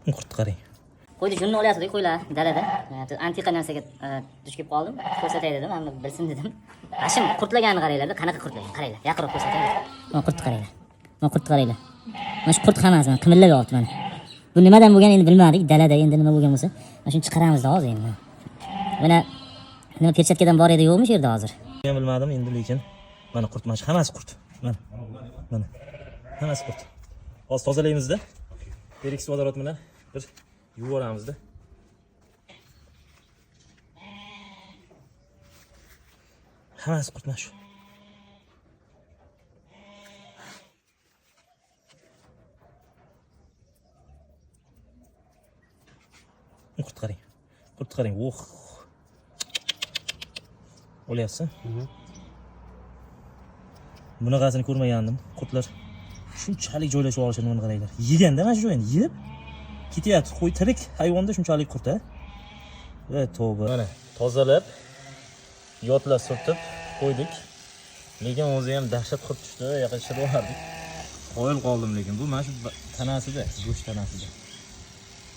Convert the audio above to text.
Qurt qarang. Qo'yni junni olyapti qo'ylar dalada. Antiqa narsaga duch kelib qoldim. Ko'rsatay dedim, hamma bilsin dedim. Ashim qurtlaganini qaranglar, qanaqa qurtlagan. Qaranglar, yaqinroq ko'rsatay. Mana qurtni qaranglar. Mana qurtni qaranglar. Mana shu qurt hammasi mana qimillab yotibdi mana. Bu nimadan bo'lgan endi bilmadik. Dalada endi nima bo'lgan bo'lsa, mana shuni chiqaramiz hozir endi. Mana nima perchatkadan bor edi yo'qmi shu yerda hozir? Men bilmadim endi, lekin mana qurt, mana hammasi qurt. Mana. Mana. Hammasi qurt. Hozir tozalaymizda. Pereks vodorod bilan bir yuvib olamizda. Hammasi qurt mana shu. Qurt qarang. Qurt qarang. Oh. O'lyapsan? Bunaqasini ko'rmagandim. Qurtlar shunchalik joylashib olishini mana qaranglar. Yeganda mana shu joyni yeb ketyapti. Qo'y tirik hayvonda shunchalik qurt a. Ey tavba. Mana tozalab yotlar surtib qo'ydik. Lekin o'zi ham dahshat qurt tushdi. Yaqinlashib oldik. Qo'yil qoldim lekin bu mana shu tanasida, go'sht tanasida.